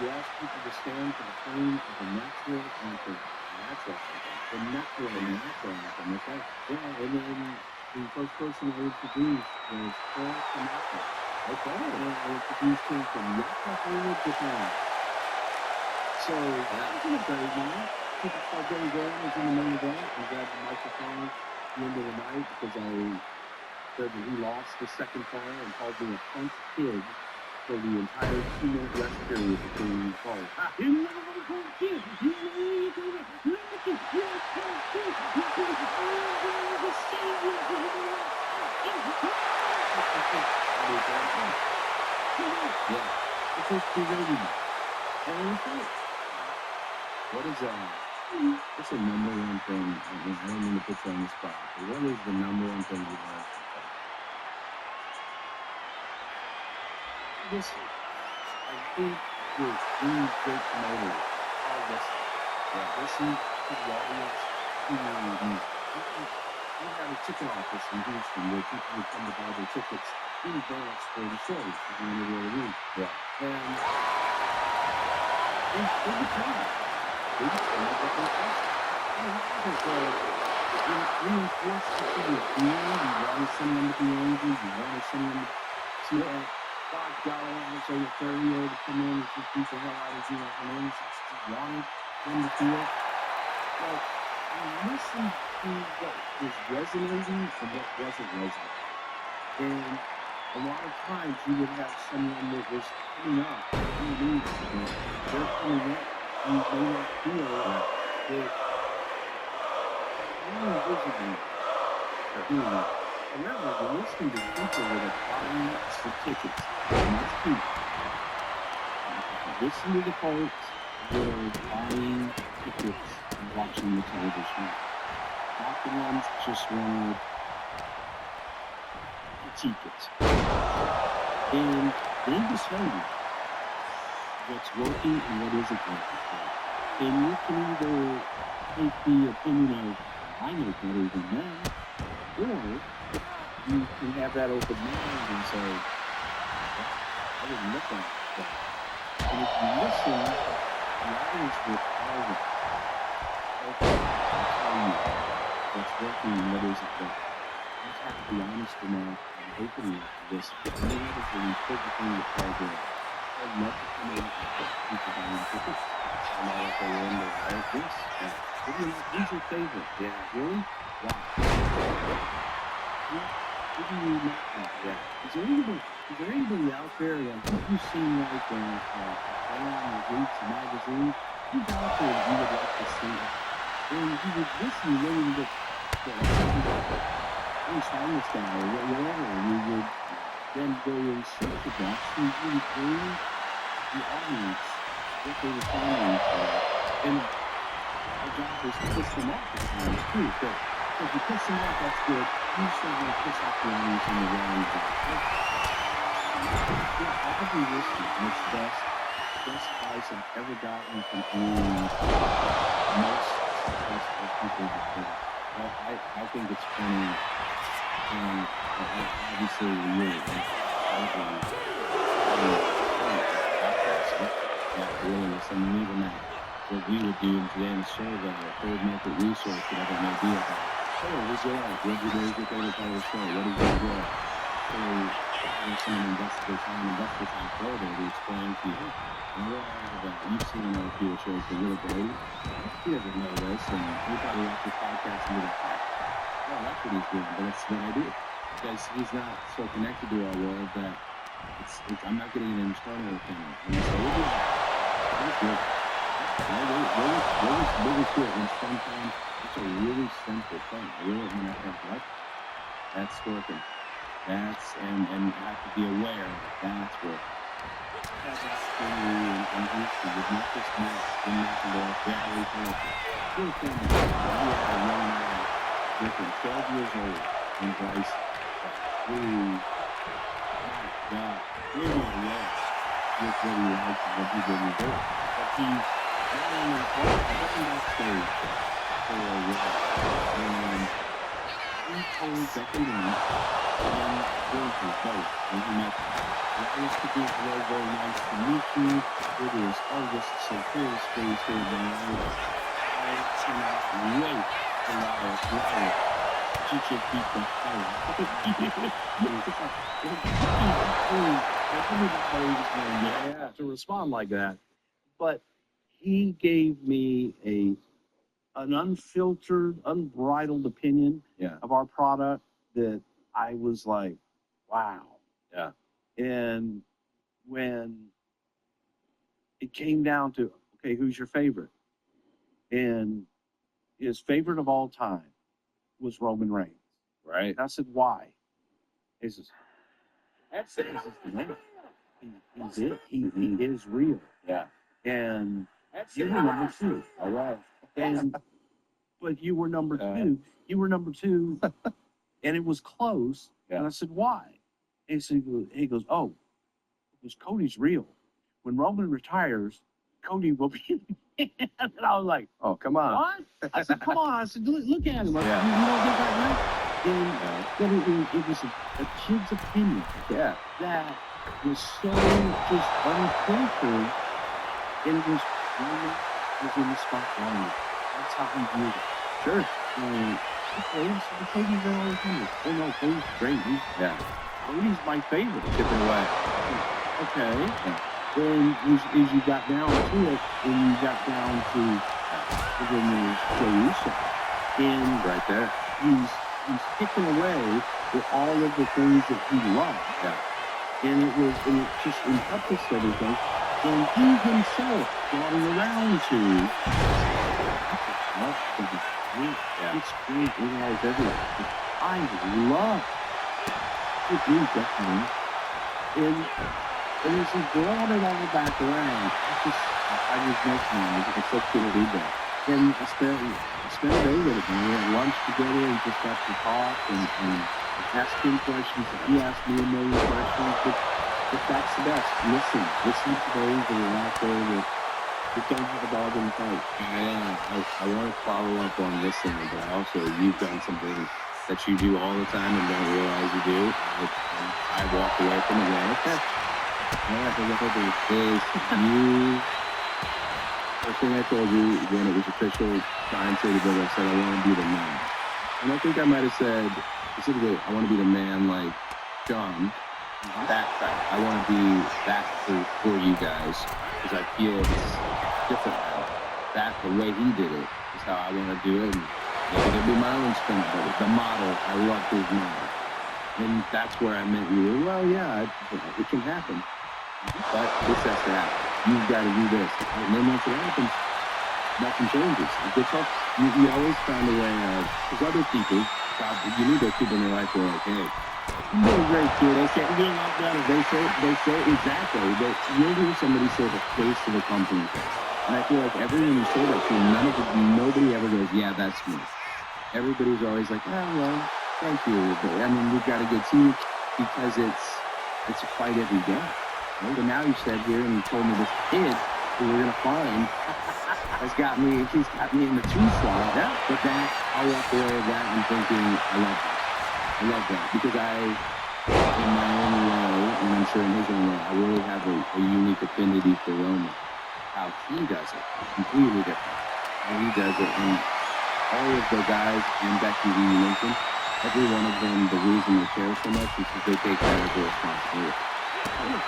you ask people to stand for the playing of the natural anthem. Natural anthem. The natural anthem. Natural anthem, okay? Yeah, and then the first person I introduced was Paul Tanaka. Okay. And I introduced him from Yokohama, Japan. So that was a great night. People saw Billy Graham was in the main event. I grabbed the microphone at the end of the night because I said that he lost the second call and called me a punk kid for the entire 2-minute rest period between calls. You motherfucking kid! You motherfucking kid! You're a punk kid! You're the savior! Yeah, it's just berating me. And what is what's the number one thing? I don't mean to put you on the spot, but what is the number one thing you learned from that? Listen, I think that any great promoters are listening. Yeah, listen to the audience. We have a ticket office in Houston where people would come to buy their tickets in advance for the shows at the end of the week. Yeah. And they would tell me. They would tell me what they thought. Reinforce what you were doing. You wanted someone to be angry. You wanted someone to $5 or $30 to come in and just beat the hell out of you. And just wanted them to feel. But I listened to what was resonating and what wasn't resonating. And a lot of times you would have someone that was coming up, they're coming up, you may not feel that they're visibly doing that. Remember, you're listening to people that are buying the tickets, and that's key. Listen to the folks that are buying tickets and watching the television. Not the ones that just want to critique it. And they decide what's working and what isn't working. And you can either take the opinion of, I know better than them, or you can have that open mind and say, well, I didn't look at that. And if you listen, the audience will tell you, okay, I'll tell you what's working and what isn't working. You have to be honest enough and open enough to this. And that is an important thing to play with. I'd love to come in and put people down in tickets. I know if they were in there, like this. Who's your favorite? Yeah. Really? Wow. Who do you not like? Yeah. Is there anybody out there, who you seen like on the Weeks magazine? Who's out there that you would like to see? And you would listen, you really would find this guy or whatever, and you would then go and search for that, so you would bring the audience what they were finding. And our job is to piss them off at times too. So if you piss them off, that's good. You still going to piss off the audience in the wrong way. Yeah, every listener is best advice I've ever gotten from any most successful people before. Well, I think it's funny, and obviously really, realness. I mean, even what we would do in today's survey, a third market research, whatever it may be about, hey, what's your life? What did you do your favorite part of the show? What did you enjoy? So, when someone invests their time further to explain to you, you've seen our few shows for Little Brady. He doesn't know this, and he probably watched the podcast and be like, oh, that's what he's doing, but it's what I do. Because he's not so connected to our world that I'm not getting an internal opinion. And so we'll do that. That's good. Really good. And sometimes it's a really simple thing. Really, when I think, what? That's working. And you have to be aware that that's working. That's Henry and Houston with not just me, and McIntyre, Valley, Phil Campbell. He had a young man with him, 12 years old, and Bryce. My God, really lost with what he liked and what he didn't do. But he's going backstage for a while. And he told Becky Lynch and Winter both. And he met nice to be very, very nice to meet you. It is, oh, this is so cool. Space here, man. I cannot wait to Lyle teach your people Yeah, to respond like that. But he gave me an unfiltered, unbridled opinion Yeah. of our product that I was like, wow. Yeah. And when it came down to, okay, who's your favorite? And his favorite of all time was Roman Reigns. Right. And I said, why? He says, That's it. This is the man. he's it. He is real. Yeah. And That's you it. were number two. All right. And but you were number Uh, two. You were number two, and it was close. Yeah. And I said, why? And he goes, oh, because Cody's real. When Roman retires, Cody will be in the man. And I was like, Oh, come on. what? I said, come on. I said, look at him. I said, Yeah. you don't think that right? And Yeah. but it was a kid's opinion Yeah. that was so just unfiltered. And it was Roman was in the spotlight. That's how he viewed it. Sure. And okay, so Cody's there all the time. Oh no, Cody's great. Yeah. Cody's my favorite. Chipping away. Okay. Yeah. Then as you got down to it, and you got down to then there's Jey Uso. And Right there. he's picking away at all of the things that he loved. Yeah. And it just encompassed everything. And he himself brought it around to Yeah. it's great. It has everything. I love it. You definitely. And as he brought it all back around, I was mesmerized. It's such good feedback. And I spent a day with it. And we had lunch together and just got to talk and ask him questions. He asked me a million questions. But that's the best. Listen to those that are out there that don't have a dog in the fight. I want to follow up on listening, but also you've done something that you do all the time and don't realize you do. I walked away from it going, okay. Yeah, I think what is you. First thing I told you when it was official, Brian said to I said I want to be the man. And I think I might have said specifically, I want to be the man like John. That type. I want to be that for you guys because I feel it's different now. That the way he did it is how I want to do it. And maybe it'll be my own spin of it. The model, I love his model. And that's where I met you. Well, yeah, it can happen. But this has to happen. You've got to do this. And then once it happens, nothing changes. It gets up. You always find a way of, because other people, you need those people in your life who are like, hey, you're doing great, kid. They say, you're doing a lot better. They say exactly. You'll hear somebody say the face of the company. And I feel like everyone you say that to, nobody ever goes, yeah, that's me. Everybody's always like, oh, well, thank you. But, I mean, we've got a good team because it's a fight every day. Right? But now you said here and you told me this kid who we're going to find he's got me in the two slot. Yeah. But that, I'll walk away with that and thinking, I love that because in my own way, and I'm sure in his own way, I really have a unique affinity for Roman. How he does it, completely different. How he does it, and all of the guys and Becky who you mentioned, every one of them, the reason they care so much is because they take that as a responsibility.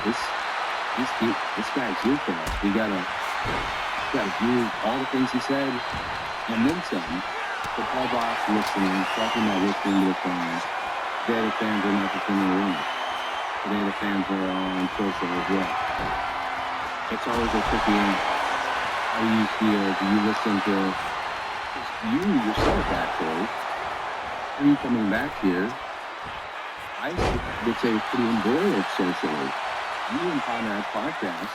This guy's here for us. We gotta do all the things he said, and then some. The Paul Box listening, talking about listening to the fans. Today the fans are not just in the room. Today the fans are on social as well. It's always a tricky end. How do you feel? Do you listen to you yourself actually? Are you coming back here? I would say it's pretty embroiled socially. You and Conrad's podcast,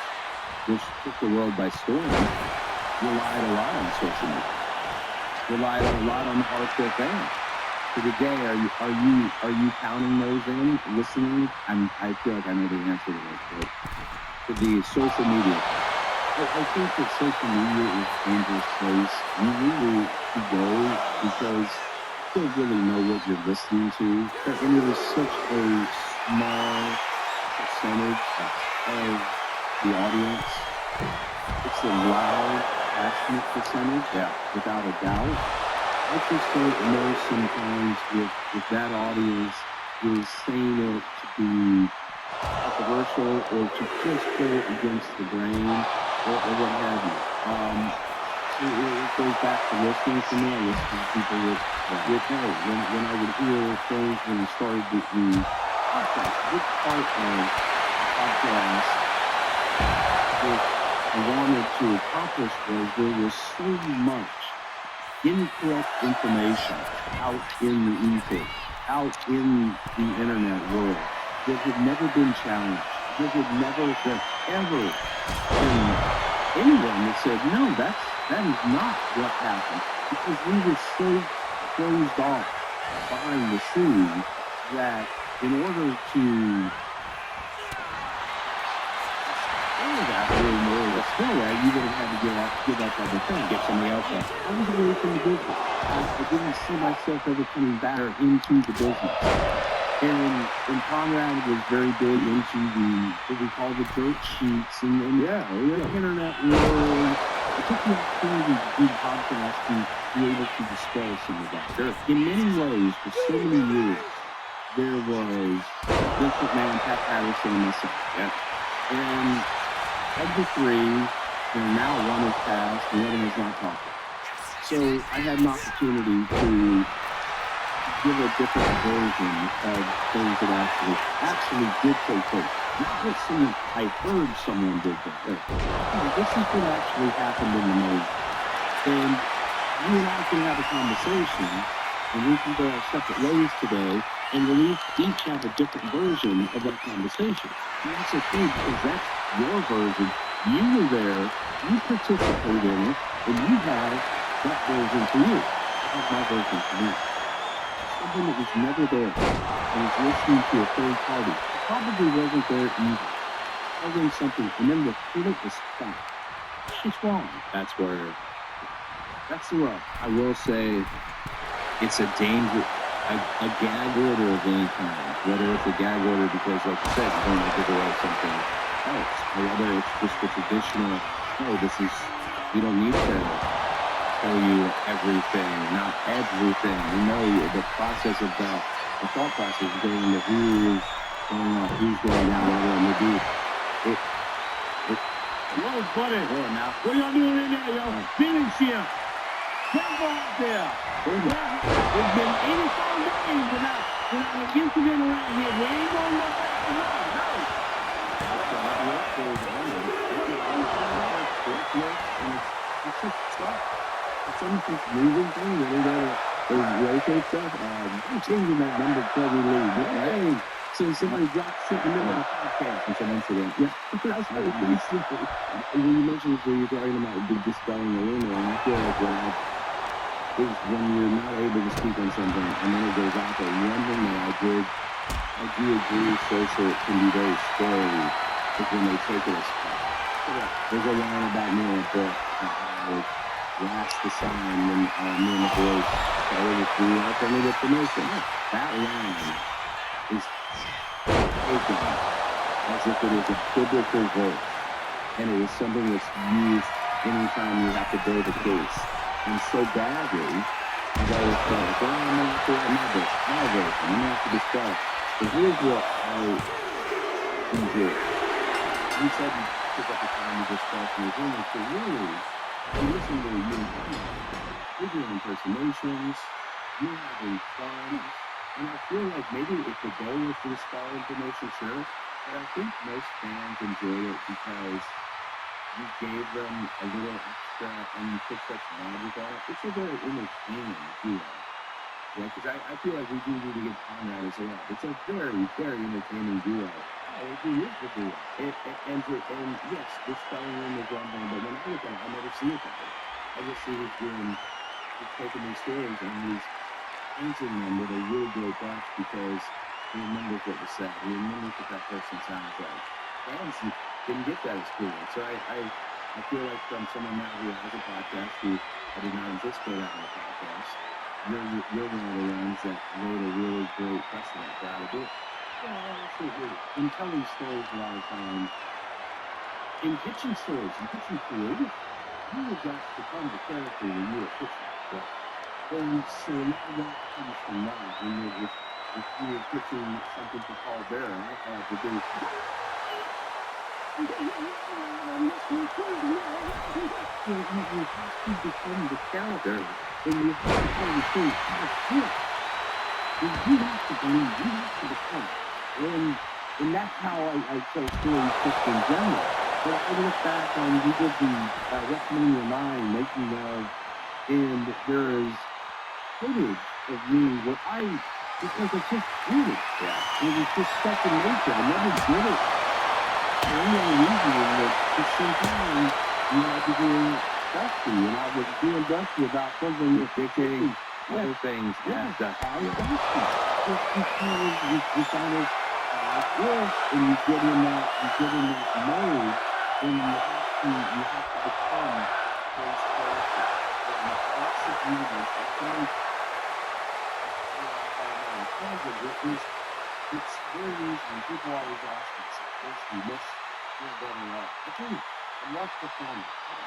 which took the world by storm, relied a lot on social media. Relied a lot on the hardcore fans. To the day, are you counting those in, listening? I feel like I know the answer to this, but to the social media. I think that social media is a dangerous place. You need to go because don't really know what you're listening to. And it is such a small percentage of the audience. It's a loud, passionate percentage, without a doubt. I just don't know sometimes if that audience is saying it to be controversial or to just go against the grain or what have you. It goes back to listening to me. I listen to people with hey, when I would hear things when we started the podcast, a big part of the podcast that I wanted to accomplish was there was so much incorrect information out in the ether, out in the internet world that had never been challenged. There had never ever been anyone that said, no, that is not what happened. Because we were so closed off behind the scenes that in order to spell that, you would have had to give up everything. Get somebody else up. I was away from the business. I didn't see myself ever coming back into the business. And Conrad was very big into what we call the dirt sheets and the internet world. I took the opportunity to do podcasts to be able to dispel some of that. Sure. In many ways, for so many years, there was Vince McMahon, Pat Patterson, and myself. And of the three, now one has passed, the other is not talking. So I had an opportunity to give a different version of things that actually did take place. Not just something I heard someone did that. This is what actually happened in the moment. And you and I can have a conversation, and we can go our separate ways today, and we'll each have a different version of that conversation. And that's okay, because that's your version. You were there, you participated in it, and you have that version for you. I have my version for me. Something that was never there, and was listening to a third party. It probably wasn't there either. Telling something, and then report it was fact. It's just wrong. That's where That's the rub. I will say it's a danger, a gag order of any kind. Whether it's a gag order because, like you said, you're going to give away something else, or whether it's just the traditional, we don't need to tell you everything, not everything. We know the process of the thought process is going into who's going up, who's going down, whatever it may be. Whoa, buddy. Now, What are y'all doing in there, yo? Finish him. Jump out there. It's been 85 days without an incident around here. We ain't gonna let that Something's moving thing, really, that rotate stuff. I'm changing that number before we leave. Hey, so somebody dropped shit in the middle of the podcast and some incident. Yeah, that's what it is. And when you mentioned so you're talking about dispelling the rumor, and I feel like when you're not able to speak on something and then it goes out there, one thing that I do agree social can be very scary is when they take it as fact. There's a line about me in a book last the sign when me and the boys started to do alternative promotion. That line is taken as if it is a biblical verse, and it is something that's used anytime you have to build a case. And so badly, as I was saying, well, I'm going to have to write my verse, I'm going to have to discuss. But here's what I enjoy. You said you took up the time to discuss and you're going to really listen to you. You're doing impersonations, you're having fun, and I feel like maybe if the goal was to dispel information, sure, but I think most fans enjoy it because you gave them a little extra and you put such magic on it. It's a very entertaining duo. Yeah, because I feel like we do need to get Conrad as well. It's a very, very entertaining duo. Oh, it is the duo. And yes, this spelling room is one thing, but when I look at it, I never see it that way. I just see it doing, he's taking these stories and he's painting them with a really great brush because he remembers what was said. He remembers what that person sounds like. Fans didn't get that experience. So I feel like from someone now who has a podcast, who I did not anticipate having a podcast, you're one of the ones that laid a really great precedent for how to do it. Yeah, absolutely. In telling stories a lot of times, in pitching stories, in pitching creative, you have got to become the character when you are pitching. Yeah. And so a lot of that comes from that. When if you were pitching something for Paul Bear, I thought the big you have to become the character, and you have to tell the story how to feel. You have to believe, you have to become. And that's how I tell stories just in general. But I look back on, we did the WrestleMania 9 making of, and there is footage of me where because I just did it. Yeah. It was just second nature. I never did it for any other reason than that just sometimes you had to do Dusty, and I was doing Dusty about something that Dictating yeah, other things. yeah, That's I was Dusty. Just because you kind of like this, and you get in that mode, and you have to become those characters. And lots of movies, I think, it's very easy. People always ask me, "This, you must feel better off." I do. I love performing.